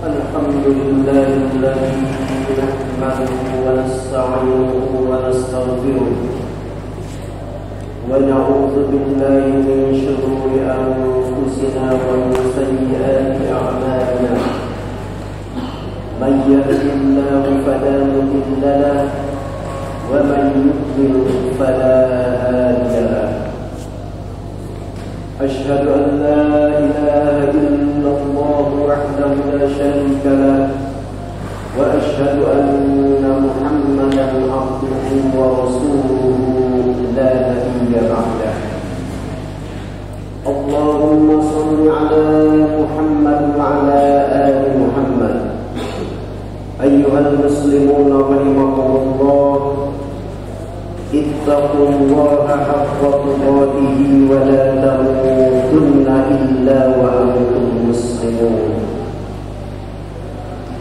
الحمد لله الذي نحمده ونستعينه ونستغفره ونعوذ بالله من شرور أنفسنا ومن سيئات أعمالنا من يهد الله فلا مضل له ومن يضلل فلا هادي له أشهد أن لا إله إلا الله وحده لا شريك له وأشهد أن محمدا عبده ورسوله لا نبي بعده اللهم صل على محمد وعلى آل محمد أيها المسلمون رحمكم الله اتقوا الله حق تقاته ولا تموتن إلا وأنتم مسلمون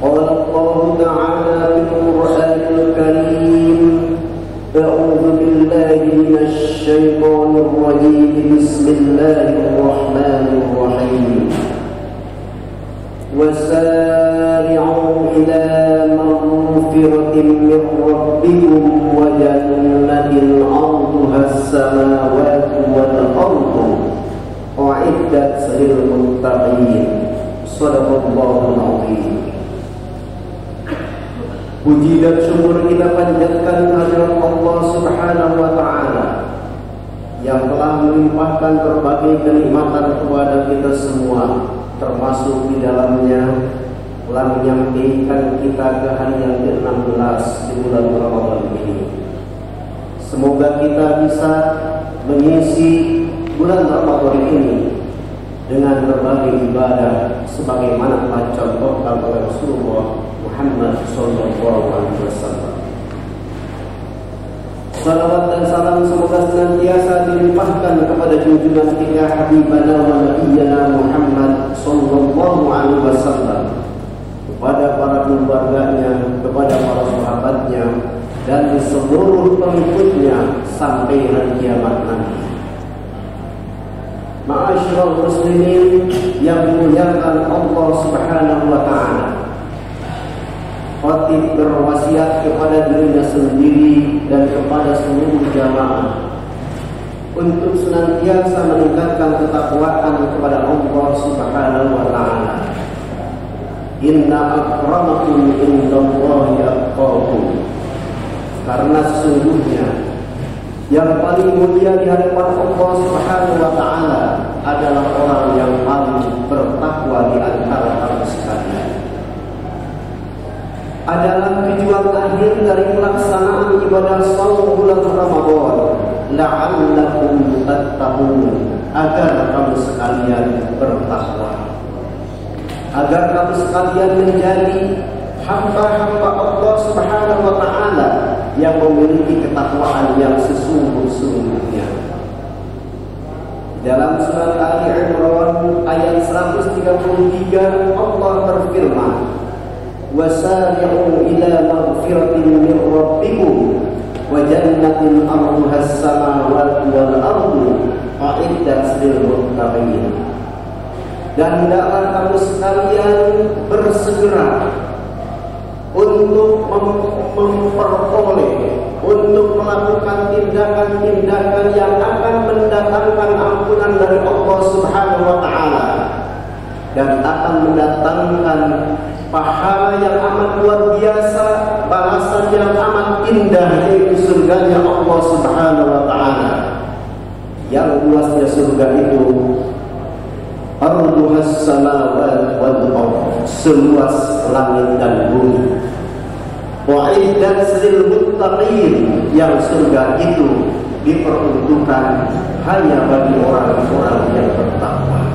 قال الله تعالى في القرآن الكريم أعوذ بالله من الشيطان الرجيم بسم الله الرحمن الرحيم وسارعوا إلى مغفرة من ربكم وجنة عرضها السماوات والأرض أعدت للمتقين صدق الله العظيم. Puji dan syukur kita panjatkan kehadirat Allah Subhanahu wa Ta'ala yang telah melimpahkan berbagai kenikmatan kepada kita semua, termasuk di dalamnya telah menyampaikan kita ke hari yang ke-16 di bulan Ramadan ini. Semoga kita bisa mengisi bulan Ramadan ini dengan berbagai ibadah sebagaimana telah dicontohkan oleh Rasulullah Muhammad SAW. Salawat dan salam semoga senantiasa dilimpahkan kepada junjungan kita Habibana wa Nabiyyana Muhammad sallallahu alaihi wasallam, kepada para keluarganya, kepada para sahabatnya, dan di seluruh pengikutnya sampai hari kiamat nanti. Ma'asyiral muslimin yang dimuliakan Allah Subhanahu wa Ta'ala, khatib berwasiat kepada dirinya sendiri dan kepada seluruh jamaah untuk senantiasa meningkatkan ketakwaan kepada Allah Subhanahu wa Ta'ala. Inna akramakum indallahi atqakum. Karena sesungguhnya yang paling mulia di hadapan Allah Subhanahu wa Ta'ala adalah orang yang paling bertakwa di antara kamu sekalian. Adalah tujuan akhir dari pelaksanaan ibadah shaum bulan Ramadan, la'allakum tattaqun, agar kamu sekalian bertakwa, agar kamu sekalian menjadi hamba-hamba Allah Subhanahu wa Ta'ala yang memiliki ketakwaan yang sesungguh-sungguhnya. Dalam surat Ali Imran ayat 133 Allah berfirman, wasari'u ila maghfiratin min rabbikum wa jannatin 'arduha as-samawati wal ardu a'iddat lil muttaqin. Dan hendaklah kamu sekalian bersegera untuk memperoleh, untuk melakukan tindakan-tindakan yang akan mendatangkan ampunan dari Allah Subhanahu wa Ta'ala dan akan mendatangkan pahala yang amat luar biasa, balasan yang amat indah, yaitu surganya Allah Subhanahu wa Ta'ala. Yang luasnya surga itu arduhas samawati wal ardh, seluas langit dan bumi. Wa'iddat lil muttaqin, yang surga itu diperuntukkan hanya bagi orang-orang yang bertakwa.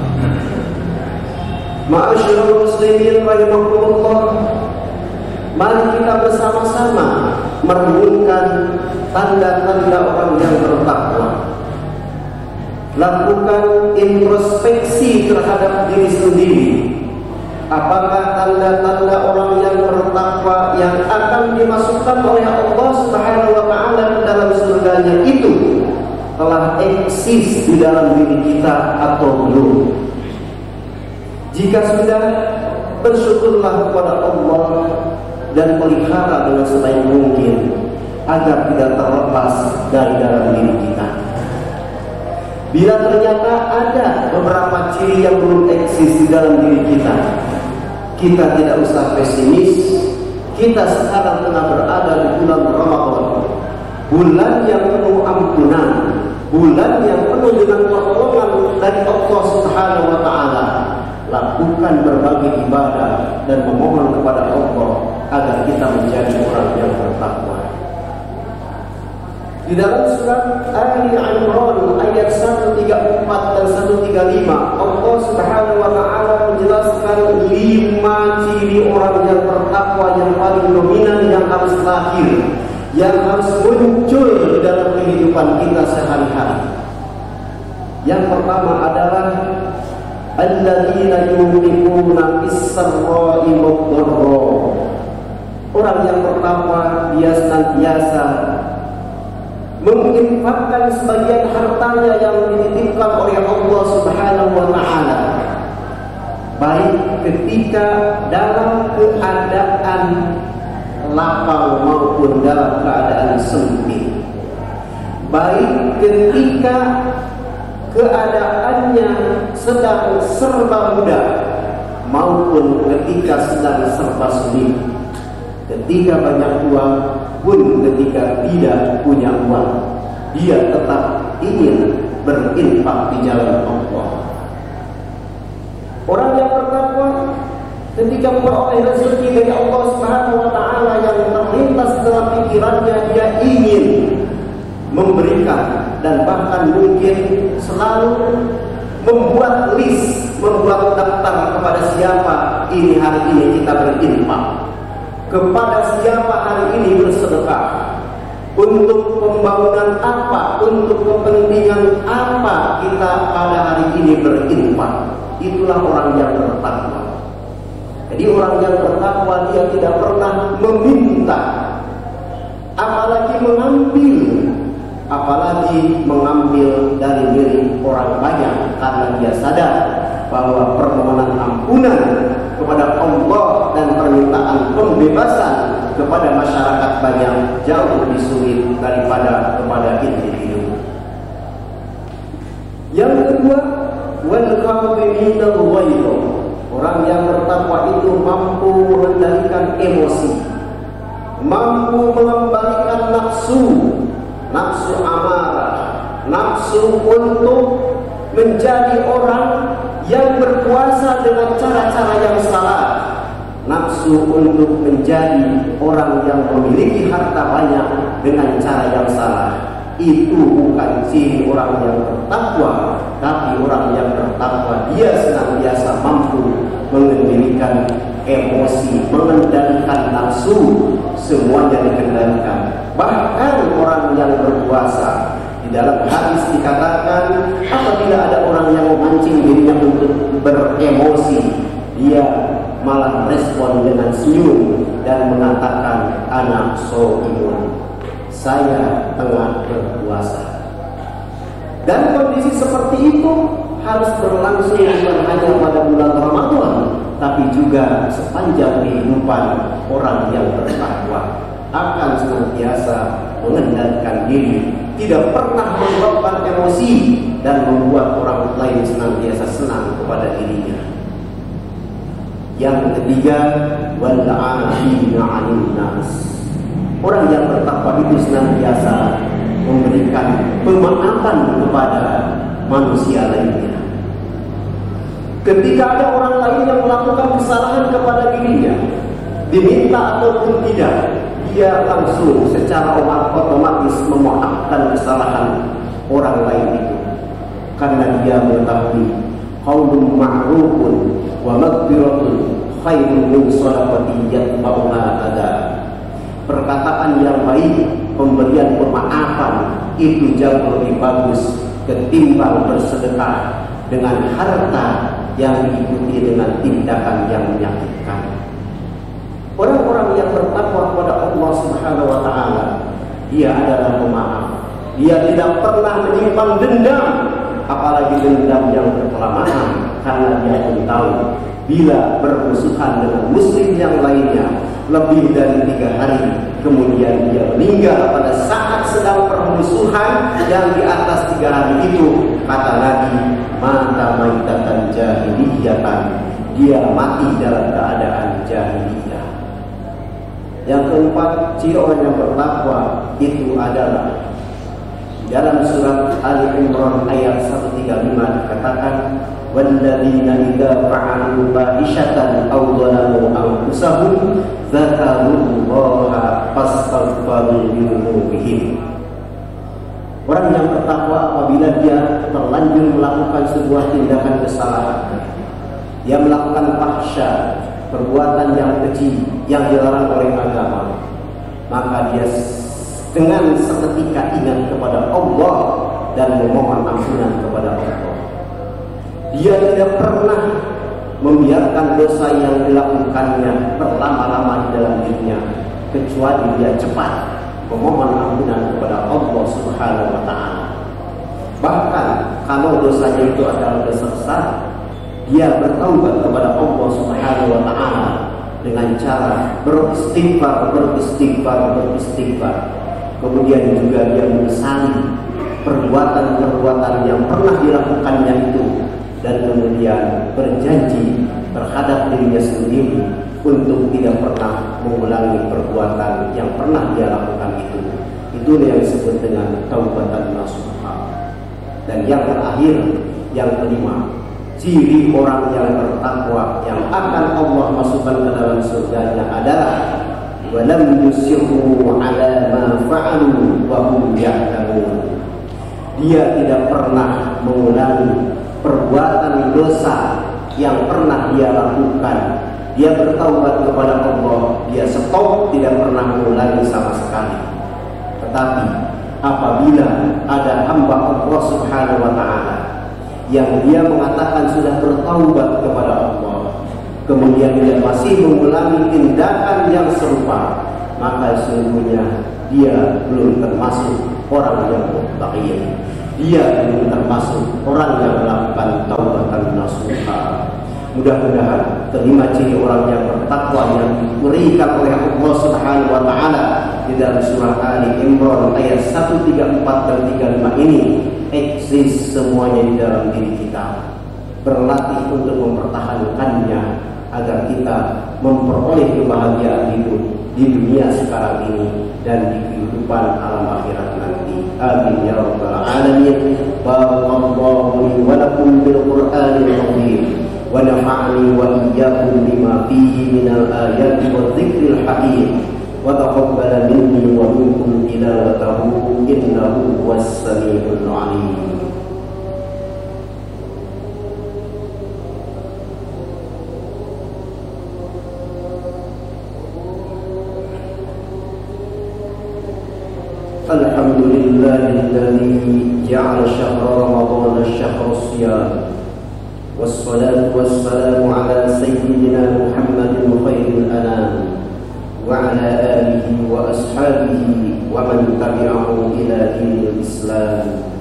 Ma'asyiral muslimin rahimakumullah, mari kita bersama-sama merenungkan tanda-tanda orang yang bertakwa. Lakukan introspeksi terhadap diri sendiri. Apakah tanda-tanda orang yang bertakwa yang akan dimasukkan oleh Allah Subhanahu wa Ta'ala ke dalam surganya itu telah eksis di dalam diri kita atau belum? Jika sudah, bersyukurlah kepada Allah dan pelihara dengan sebaik mungkin agar tidak terlepas dari dalam diri kita. Bila ternyata ada beberapa ciri yang belum eksis di dalam diri kita, kita tidak usah pesimis. Kita sekarang tengah berada di bulan Ramadan, bulan yang penuh ampunan, bulan yang penuh dengan pertolongan dari Allah Subhanahu wa Ta'ala. Lakukan berbagai ibadah dan memohon kepada Allah agar kita menjadi orang yang bertakwa. Di dalam surat Ali Imran ayat 134 dan 135, Allah Subhanahu wa Ta'ala menjelaskan 5 ciri orang yang bertakwa yang paling dominan yang harus lahir, yang harus muncul di dalam kehidupan kita sehari-hari. Yang pertama adalah alladzina yunfiquna fis-sarra'i wad-dharra. Orang yang bertakwa dia senantiasa menginfakkan sebagian hartanya yang dititipkan oleh Allah Subhanahu wa Ta'ala, baik ketika dalam keadaan lapang maupun dalam keadaan sempit, baik ketika keadaannya sedang serba mudah maupun ketika sedang serba sulit, ketika banyak uang pun ketika tidak punya uang, dia tetap ingin berinfak di jalan Allah. Orang yang bertakwa ketika memperoleh rezeki dari Allah Subhanahu wa Ta'ala yang terlintas dalam pikirannya, dia ingin memberikan dan bahkan mungkin selalu membuat list, membuat daftar kepada siapa ini hari ini kita berinfak, kepada siapa hari ini bersedekah, untuk pembangunan apa, untuk kepentingan apa kita pada hari ini berinfak. Itulah orang yang bertakwa. Jadi orang yang bertakwa dia tidak pernah meminta, apalagi mengambil dari milik orang banyak, karena dia sadar bahwa permohonan ampunan kepada Allah dan permintaan pembebasan kepada masyarakat banyak jauh lebih sulit daripada kepada individu. Yang kedua, wal qadhimina al-ghayz. Orang yang bertakwa itu mampu mengendalikan emosi, mampu mengembalikan nafsu amarah, nafsu untuk menjadi orang yang berpuasa dengan cara-cara yang salah, nafsu untuk menjadi orang yang memiliki harta banyak dengan cara yang salah. Itu bukan ciri orang yang bertakwa, tapi orang yang bertakwa dia senantiasa mampu mengendalikan emosi, mengendalikan nafsu, semuanya dikendalikan. Bahkan orang yang berpuasa, di dalam hadis dikatakan apabila ada orang yang memancing dirinya untuk beremosi, dia malah respon dengan senyum dan mengatakan ana shaimun, saya tengah berpuasa. Dan kondisi seperti itu harus berlangsung bukan hanya pada bulan Ramadan, tapi juga sepanjang kehidupan orang yang bertakwa. Akan senantiasa mengendalikan diri, tidak pernah meluapkan emosi dan membuat orang lain senantiasa senang kepada dirinya. Yang ketiga, wal 'afina 'anil nas. Orang yang bertakwa itu senantiasa memberikan pemaafan kepada manusia lainnya. Ketika ada orang lain yang melakukan kesalahan kepada dirinya, diminta ataupun tidak, dia langsung secara otomatis memaafkan kesalahan orang lain itu, karena dia mengetahui qaulun ma'rufun wa maghfiratun khairun min shadaqatin yatba'uha adza. Perkataan yang baik, pemberian pemaafan itu jauh lebih bagus ketimbang bersedekah dengan harta yang diikuti dengan tindakan yang menyakitkan. Orang-orang yang bertakwa kepada Allah Subhanahu wa Ta'ala, dia adalah pemaaf. Dia tidak pernah menyimpan dendam, apalagi dendam yang berkelamaan, karena dia pun tahu bila bermusuhan dengan muslim yang lainnya lebih dari 3 hari, kemudian dia meninggal pada saat sedang permusuhan yang di atas 3 hari itu, kata Nabi, mata maitatan jahiliyatan, dia mati dalam keadaan jahiliyah. Yang keempat, ciri orang yang bertakwa itu adalah dalam surat Ali Imran ayat 135 dikatakan, walladzina idza fa'alu fahishatan aw dhalamu anfusahum dzakarullaha fastaghfiru lidzunubihim. Orang yang bertakwa apabila dia terlanjur melakukan sebuah tindakan kesalahan, dia melakukan fahsya, perbuatan yang keji yang dilarang oleh agama, maka dia dengan seketika ingat kepada Allah dan memohon ampunan kepada Allah. Dia tidak pernah membiarkan dosa yang dilakukannya berlama-lama di dalam dirinya, kecuali dia cepat memohon ampunan kepada Allah Subhanahu wa Ta'ala. Bahkan kalau dosanya itu adalah dosa besar, dia bertaubat kepada Allah Subhanahu wa Ta'ala dengan cara beristighfar. Kemudian juga dia menyesali perbuatan-perbuatan yang pernah dilakukannya itu, dan kemudian berjanji terhadap dirinya sendiri untuk tidak pernah mengulangi perbuatan yang pernah dia lakukan itu. Itulah yang disebut dengan taubatan nasuha. Dan yang terakhir, yang kelima, ciri orang yang bertakwa yang akan Allah masukkan ke dalam surganya adalah walam yusirru ala ma fa'alu wa hum ya'lamun. Dia tidak pernah mengulangi perbuatan dosa yang pernah dia lakukan. Dia bertaubat kepada Allah, dia stop, tidak pernah mengulangi sama sekali. Tetapi apabila ada hamba Allah Subhanahu wa Ta'ala yang dia mengatakan sudah bertaubat kepada Allah, kemudian dia masih mengulangi tindakan yang serupa, maka sesungguhnya dia belum termasuk orang yang muttaqin. Dia belum termasuk orang yang melakukan taubatan nasuha. Mudah-mudahan kelima ciri orang yang bertakwa yang diberikan oleh Allah Subhanahu wa Ta'ala di dalam surah Ali Imran ayat 134 dan 35 ini eksis semuanya di dalam diri kita. Berlatih untuk mempertahankannya agar kita memperoleh kebahagiaan hidup di dunia sekarang ini dan di kehidupan alam akhirat nanti. Amin ya rabbal alamin. Barakallahu li wa lakum bil Qur'anil azim wa nafa'ani wa iyyakum bima fihi minal ayati wa dzikril hakim wa taqabbala minni wa minkum tilawatahu innahu huwas samiul alim. Alhamdulillahilladzi ja'ala syahra ramadhana syahra shiyam wassalatu wassalamu ala sayyidina Muhammadin khairil anam wa ala alihi wa ashabihi wa man tabi'ahu ila dinil Islam.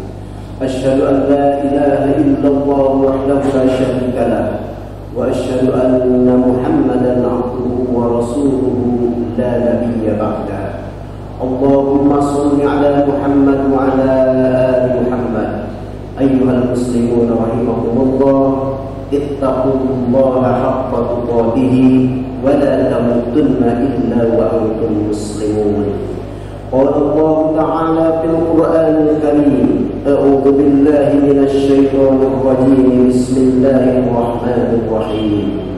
Asyhadu an la ilaha illallah wahdahu la syarika lah wa asyhadu anna Muhammadan 'abduhu wa rasuluhu la nabiyya ba'da. Allahumma salli ala Muhammad wa ala ali Muhammad. Ayyuhal muslimun rahimakumullah, ittaqullaha haqqa tuqatih wa la tamutunna illa wa antum muslimun. Qala Allah ta'ala fil Qur'anil karim, a'udzu billahi minasy syaithanir rajim. Bismillahirrahmanir rahim.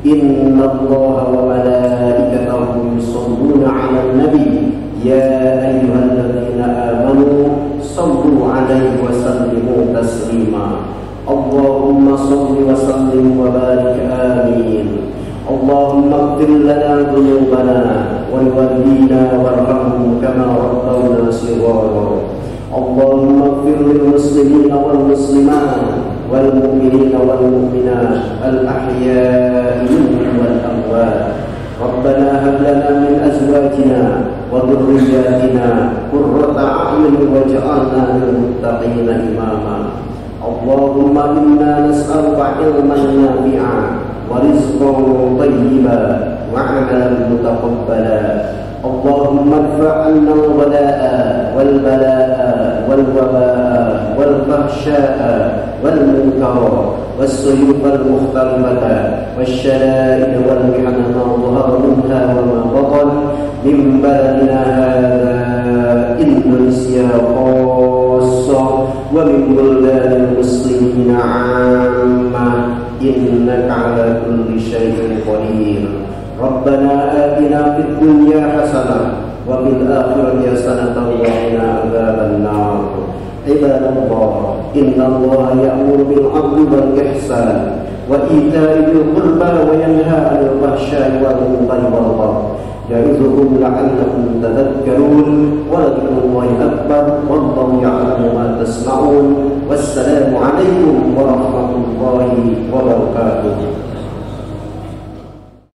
Inna Allaha wa malaikatahu yusholluna 'alan nabi ya ayyuhalladzina amanu sallu 'alaihi wa sallimu taslima. Allahumma salli wa sallim wa barik amin. Allahumma ighfir lana dhunubana wa liwalidina warhamhum kama rabbawna shighara. Allahumma ighfir lil muslimina wal muslimat wal mu'minina wal mu'minat al ahya'i minhum wal amwat. Rabbana hab lana min azwajina wa dhurriyyatina qurrata a'yun waj'alna lil muttaqina imama. Allahumma inna nas'aluka ilman nafi'a ورزقا طيبا وعملا متقبلا. اللهم ادفع عنا الغلاء والبلاء والوباء والفحشاء والمنكر والسيوف المختلفة والشدائد والمحن ما ظهر منها وما بطن من بلدنا هذا إندونيسيا خاصة ومن بلدان المسلمين عامة إنك على كل شيء قدير. ربنا آتنا في الدنيا حسنة وفي الآخرة حسنة وقنا عذاب النار. عباد الله، إن الله يأمر بالعدل والإحسان وإيتاء ذي القربى وينهى عن الفحشاء والمنكر والبغي يعظكم لعلكم تذكرون. ولذكر الله أكبر والله